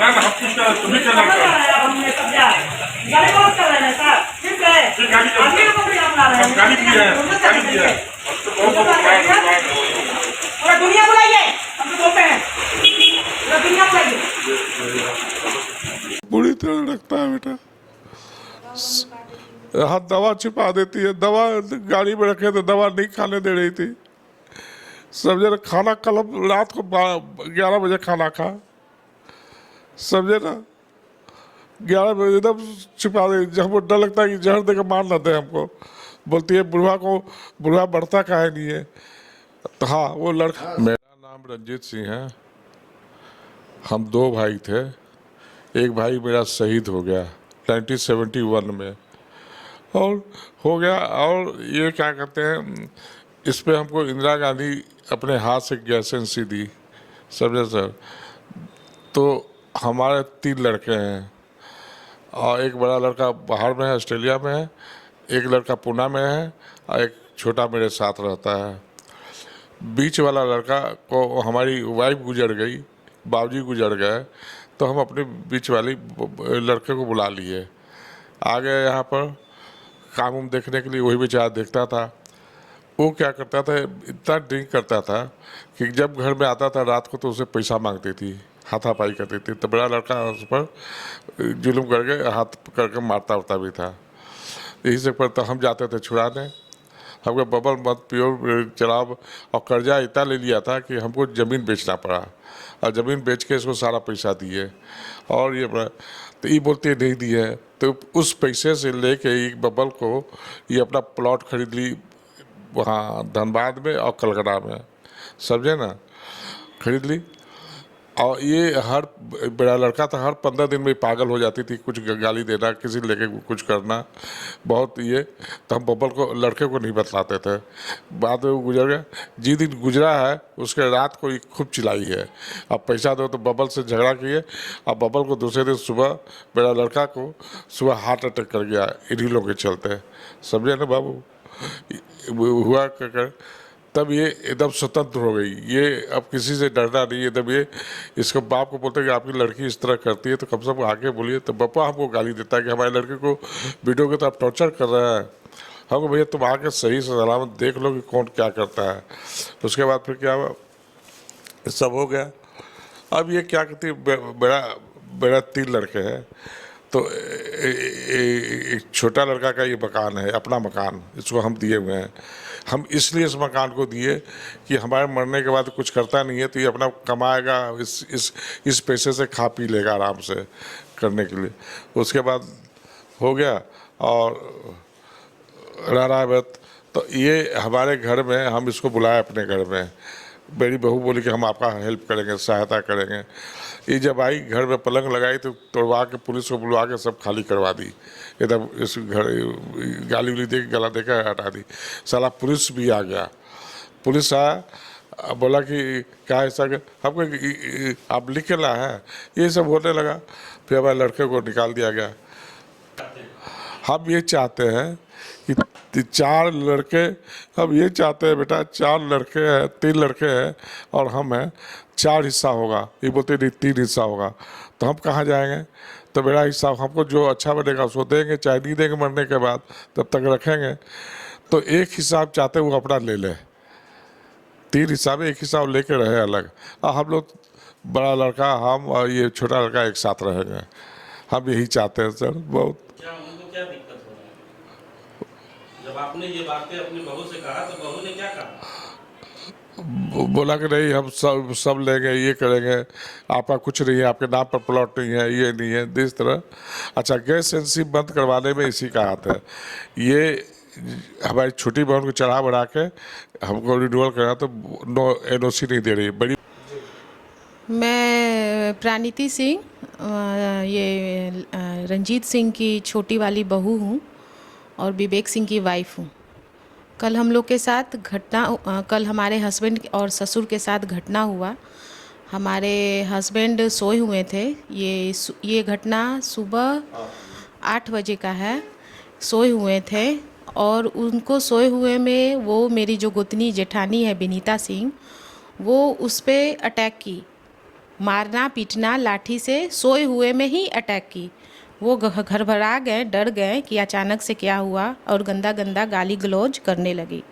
ना हम कुछ कर तुम्हें करना हमने सब यार गाली बहुत कर रहे हैं सर ठीक है आदमी को भी हम ला रहे हैं गाली भी है गाली भी है तो बहुत पूरा दुनिया बुलाइए हम तो बोलते हैं पूरा दुनिया बुलाइए बुरी तरह रखता है बेटा। हाथ दवा छिपा देती है, दवा गाड़ी में रखे तो दवा नहीं खाने दे रही थी। समझे ना, खाना कल रात को 11 बजे खाना खा, समझे ना, 11 बजे एकदम छिपा दे। जब हमको डर लगता है कि जहर देकर मार ना दे हमको, बोलती है बुढ़वा बढ़ता काहे नहीं है। तो हाँ वो लड़का, मेरा नाम रंजीत सिंह है। हम 2 भाई थे, एक भाई मेरा शहीद हो गया 1971 में और हो गया। और ये क्या कहते हैं, इस पे हमको इंदिरा गांधी अपने हाथ से गैस एजेंसी दी, समझे सर। तो हमारे 3 लड़के हैं और एक बड़ा लड़का बाहर में है, ऑस्ट्रेलिया में है, एक लड़का पुणे में है और एक छोटा मेरे साथ रहता है। बीच वाला लड़का को हमारी वाइफ गुजर गई, बाबूजी गुजर गए, तो हम अपने बीच वाली लड़के को बुला लिए। आ गए यहाँ पर काम उम देखने के लिए, वही बेचारा देखता था। वो क्या करता था, इतना ड्रिंक करता था कि जब घर में आता था रात को तो उसे पैसा मांगती थी, हाथापाई करती थी। तो बड़ा लड़का उस पर जुल्म करके हाथ करके मारता उरता भी था। यही से पर तो हम जाते थे छुड़ाने। हमको बबल मत पियो शराब और कर्जा इतना ले लिया था कि हमको ज़मीन बेचना पड़ा और ज़मीन बेच के इसको सारा पैसा दिए। और ये तो ये बोलते नहीं दिए, तो उस पैसे से लेके एक बबल को ये अपना प्लॉट खरीद ली वहाँ धनबाद में और कलकत्ता में, समझे ना, खरीद ली। और ये हर बड़ा लड़का था, हर 15 दिन में पागल हो जाती थी, कुछ गाली देना, किसी लेके कुछ करना, बहुत ये। तो हम बबल को, लड़के को नहीं बतलाते थे। बाद में वो गुजर गया, जिस दिन गुजरा है उसके रात को खूब चिल्लाई है, अब पैसा दो, तो बबल से झगड़ा किए। अब बबल को दूसरे दिन सुबह, मेरा लड़का को सुबह हार्ट अटैक कर गया इन्हीं लोगों के चलते, समझे ना बाबू। हुआ कर तब ये एकदम स्वतंत्र हो गई, ये अब किसी से डरना नहीं है। तब ये इसको बाप को बोलते हैं कि आपकी लड़की इस तरह करती है तो कम से कम आके बोलिए। तो पापा हमको गाली देता है कि हमारे लड़के को वीडियो के तो आप टॉर्चर कर रहे हैं। हमको भैया तुम आके सही से सलामत देख लो कि कौन क्या करता है। उसके बाद फिर क्या हुआ, सब हो गया। अब ये क्या कहती है, मेरा 3 लड़के हैं, तो एक छोटा लड़का का ये मकान है, अपना मकान, इसको हम दिए हुए हैं। हम इसलिए इस मकान को दिए कि हमारे मरने के बाद कुछ करता नहीं है, तो ये अपना कमाएगा, इस पैसे से खा पी लेगा आराम से करने के लिए। उसके बाद हो गया और रह रहा है। तो ये हमारे घर में, हम इसको बुलाए अपने घर में, मेरी बहू बोली कि हम आपका हेल्प करेंगे, सहायता करेंगे। ये जब आई घर में पलंग लगाई तो तोड़वा के पुलिस को बुलवा के सब खाली करवा दी, एकदम इस घर गाली उली दे के गला दे के हटा दी। साला पुलिस भी आ गया, पुलिस आया, बोला कि क्या ऐसा हमको आप लिख के ला है, ये सब होने लगा। फिर हमारे लड़के को निकाल दिया गया। हम ये चाहते हैं कि 4 लड़के, हम ये चाहते हैं बेटा, 4 लड़के हैं, 3 लड़के हैं और हम हैं, 4 हिस्सा होगा। ये बोलते नहीं 3 हिस्सा होगा, तो हम कहाँ जाएंगे। तो मेरा हिस्सा हमको जो अच्छा बनेगा उसको देंगे, चाहे नहीं देंगे मरने के बाद, तब तक रखेंगे। तो एक हिस्सा आप चाहते हैं वो अपना ले ले, 3 हिस्सा में एक हिस्सा वो लेके रहे अलग, और हम लोग बड़ा लड़का, हम और ये छोटा लड़का एक साथ रहेंगे। हम यही चाहते हैं सर। बहुत क्या दिक्कत हो रहा है? जब आपने ये बातें अपनी बहू से कहा तो बहू ने क्या कहा? बोला कि नहीं हम सब लेंगे, ये करेंगे, आपका कुछ नहीं है, आपके नाम पर प्लॉट नहीं है, ये नहीं है, इस तरह। अच्छा, गैस एजेंसी बंद करवाने में इसी का हाथ है। ये हमारी छोटी बहन को चढ़ा बढ़ा के हमको रिन्यूअल करना, तो NOC नहीं दे रही बड़ी। मैं प्राणिति सिंह, ये रंजीत सिंह की छोटी वाली बहू हूँ और विवेक सिंह की वाइफ हूँ। कल हम लोग के साथ कल हमारे हस्बैंड और ससुर के साथ घटना हुआ। हमारे हस्बैंड सोए हुए थे। ये घटना सुबह 8 बजे का है। सोए हुए थे और उनको सोए हुए में वो मेरी जो गोतनी जेठानी है विनीता सिंह, वो उस पर अटैक की, मारना पीटना लाठी से सोए हुए में ही अटैक की। वो घर भरा गए, डर गए कि अचानक से क्या हुआ, और गंदा गंदा गाली गलौज करने लगी।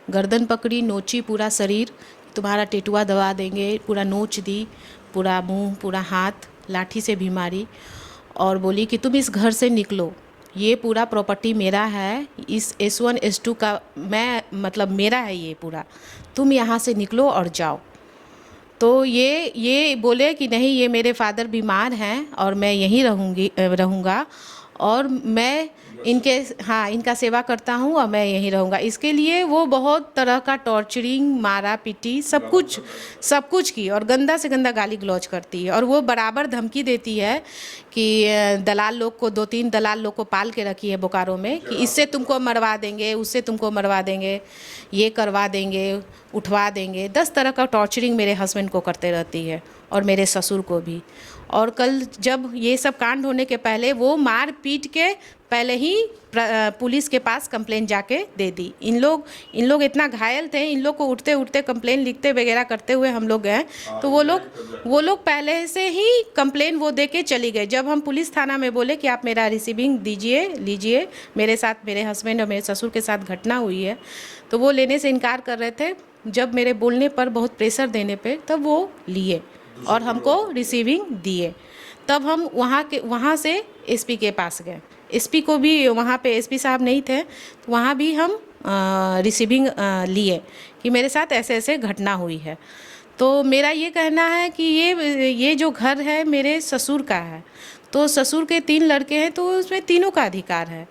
गर्दन पकड़ी, नोची पूरा शरीर, तुम्हारा टेटुआ दबा देंगे, पूरा नोच दी, पूरा मुंह, पूरा हाथ लाठी से भी मारी, और बोली कि तुम इस घर से निकलो, ये पूरा प्रॉपर्टी मेरा है, इस S1 S2 का मैं मतलब मेरा है ये पूरा, तुम यहाँ से निकलो और जाओ। तो ये बोले कि नहीं, ये मेरे फादर बीमार हैं और मैं यहीं रहूँगा, और मैं इनका सेवा करता हूँ और मैं यहीं रहूँगा। इसके लिए वो बहुत तरह का टॉर्चरिंग, मारा पीटी, सब कुछ की, और गंदा से गंदा गाली गलौज करती है। और वो बराबर धमकी देती है कि दलाल लोग को, 2-3 दलाल लोग को पाल के रखी है बोकारो में, कि इससे तुमको मरवा देंगे, उससे तुमको मरवा देंगे, ये करवा देंगे, उठवा देंगे। 10 तरह का टॉर्चरिंग मेरे हस्बैंड को करते रहती है, और मेरे ससुर को भी। और कल जब ये सब कांड होने के पहले वो मार पीट के पहले ही पुलिस के पास कंप्लेन जाके दे दी। इन लोग इतना घायल थे, इन लोग को उठते उठते कंप्लेन लिखते वगैरह करते हुए हम लोग गए, तो वो लोग पहले से ही कंप्लेन वो दे के चली गए। जब हम पुलिस थाना में बोले कि आप मेरा रिसीविंग लीजिए, मेरे साथ, मेरे हस्बैंड और मेरे ससुर के साथ घटना हुई है, तो वो लेने से इनकार कर रहे थे। जब मेरे बोलने पर, बहुत प्रेशर देने पे, तब वो लिए और हमको रिसीविंग दिए। तब हम वहाँ से एसपी के पास गए। एसपी को भी, वहाँ पे एसपी साहब नहीं थे, तो वहाँ भी हम रिसीविंग लिए कि मेरे साथ ऐसे ऐसे घटना हुई है। तो मेरा ये कहना है कि ये जो घर है मेरे ससुर का है, तो ससुर के 3 लड़के हैं, तो उसमें तीनों का अधिकार है।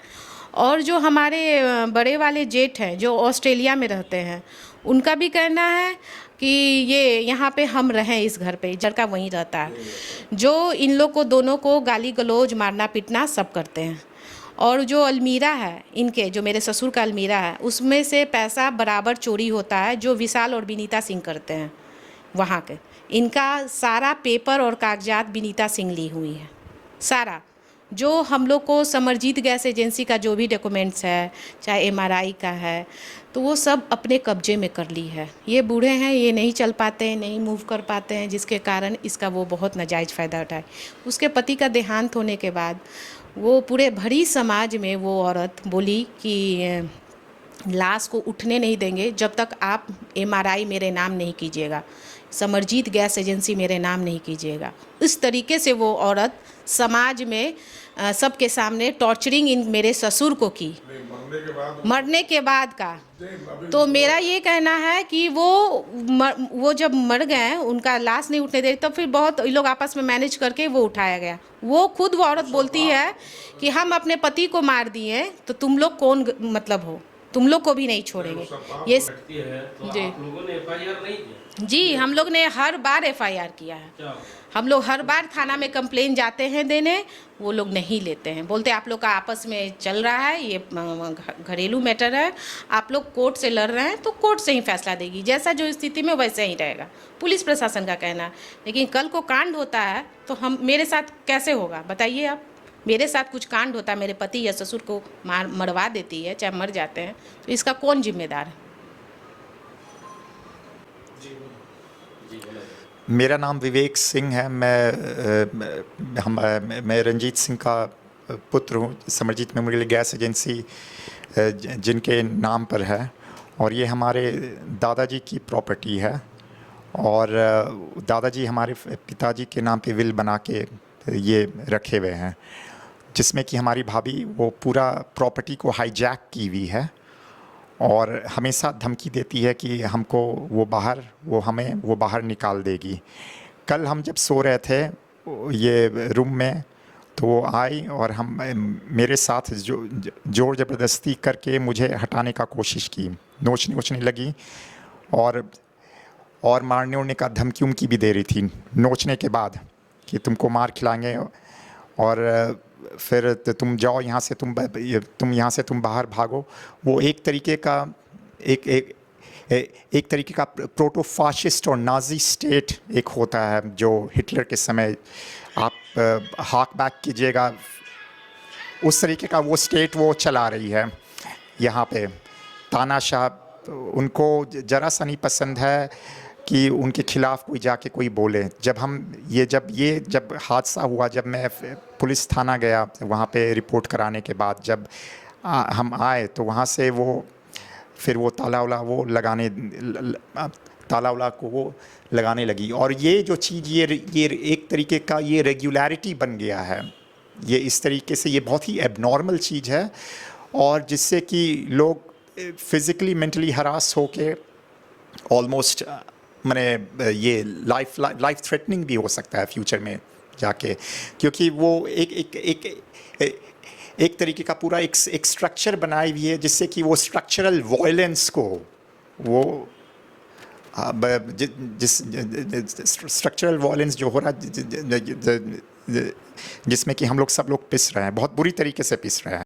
और जो हमारे बड़े वाले जेठ हैं जो ऑस्ट्रेलिया में रहते हैं, उनका भी कहना है कि ये यहाँ पे हम रहें, इस घर पे, लड़का वहीं रहता है, जो इन लोग को दोनों को गाली गलौज, मारना पीटना सब करते हैं। और जो अलमीरा है इनके, जो मेरे ससुर का अलमीरा है, उसमें से पैसा बराबर चोरी होता है, जो विशाल और विनीता सिंह करते हैं वहाँ के। इनका सारा पेपर और कागजात विनीता सिंह ली हुई है, सारा। जो हम लोग को समरजीत गैस एजेंसी का जो भी डॉक्यूमेंट्स है, चाहे MRI का है, तो वो सब अपने कब्जे में कर ली है। ये बूढ़े हैं, ये नहीं चल पाते हैं, नहीं मूव कर पाते हैं, जिसके कारण इसका वो बहुत नाजायज़ फ़ायदा उठाए। उसके पति का देहांत होने के बाद वो पूरे भरी समाज में वो औरत बोली कि लाश को उठने नहीं देंगे जब तक आप MRI मेरे नाम नहीं कीजिएगा, समरजीत गैस एजेंसी मेरे नाम नहीं कीजिएगा। इस तरीके से वो औरत समाज में सबके सामने टॉर्चरिंग इन मेरे ससुर को की, मरने के बाद का। तो मेरा ये कहना है कि वो जब मर गए, उनका लाश नहीं उठने दे, तब फिर बहुत लोग आपस में मैनेज करके वो उठाया गया। वो औरत बोलती है कि हम अपने पति को मार दिए, तो तुम लोग कौन मतलब हो, तुम लोग को भी नहीं छोड़ेंगे। ये तो जी, आप लोगों ने FIR नहीं किया? जी, हम लोग ने हर बार FIR किया है। हम लोग हर बार थाना में कंप्लेन जाते हैं देने, वो लोग नहीं लेते हैं। बोलते आप लोग का आपस में चल रहा है, ये घरेलू मैटर है, आप लोग कोर्ट से लड़ रहे हैं तो कोर्ट से ही फैसला देगी, जैसा जो स्थिति में वैसे ही रहेगा, पुलिस प्रशासन का कहना है। लेकिन कल को कांड होता है तो मेरे साथ कैसे होगा बताइए आप। मेरे साथ कुछ कांड होता है, मेरे पति या ससुर को मरवा देती है, चाहे मर जाते हैं, तो इसका कौन जिम्मेदार है? मेरा नाम विवेक सिंह है। मैं रंजीत सिंह का पुत्र हूँ। समरजीत मेमोरियल गैस एजेंसी जिनके नाम पर है, और ये हमारे दादाजी की प्रॉपर्टी है। और दादाजी हमारे पिताजी के नाम पे विल बना के ये रखे हुए हैं, जिसमें कि हमारी भाभी वो पूरा प्रॉपर्टी को हाईजैक की हुई है, और हमेशा धमकी देती है कि हमको हमें वो बाहर निकाल देगी। कल हम जब सो रहे थे ये रूम में, तो वो आई और मेरे साथ जोर ज़बरदस्ती करके मुझे हटाने का कोशिश की, नोचने लगी, और मारने उड़ने का धमकी उनकी भी दे रही थी नोचने के बाद, कि तुमको मार खिलाएंगे, और फिर तुम जाओ यहाँ से, तुम यहाँ से तुम बाहर भागो। वो एक तरीके का प्रोटो-फाशिस्ट और नाजी स्टेट एक होता है, जो हिटलर के समय आप हाक बैक कीजिएगा, उस तरीके का वो स्टेट वो चला रही है यहाँ पे। तानाशाह उनको ज़रा सा नहीं पसंद है कि उनके खिलाफ कोई जाके कोई बोले। जब हादसा हुआ, जब मैं पुलिस थाना गया, वहाँ पे रिपोर्ट कराने के बाद जब हम आए तो वहाँ से फिर वो ताला वाला को वो लगाने लगी। और ये जो चीज़ ये एक तरीके का ये रेगुलरिटी बन गया है। ये इस तरीके से ये बहुत ही एबनॉर्मल चीज़ है, और जिससे कि लोग फिज़िकली मेंटली हरास होके ऑलमोस्ट मैंने ये लाइफ थ्रेटनिंग भी हो सकता है फ्यूचर में जाके, क्योंकि वो एक तरीके का पूरा एक स्ट्रक्चर बनाई हुई है, जिससे कि वो स्ट्रक्चरल वायलेंस को वो जिस स्ट्रक्चरल वायलेंस जो हो रहा है, जिसमें कि हम लोग सब लोग पिस रहे हैं, बहुत बुरी तरीके से पिस रहे हैं।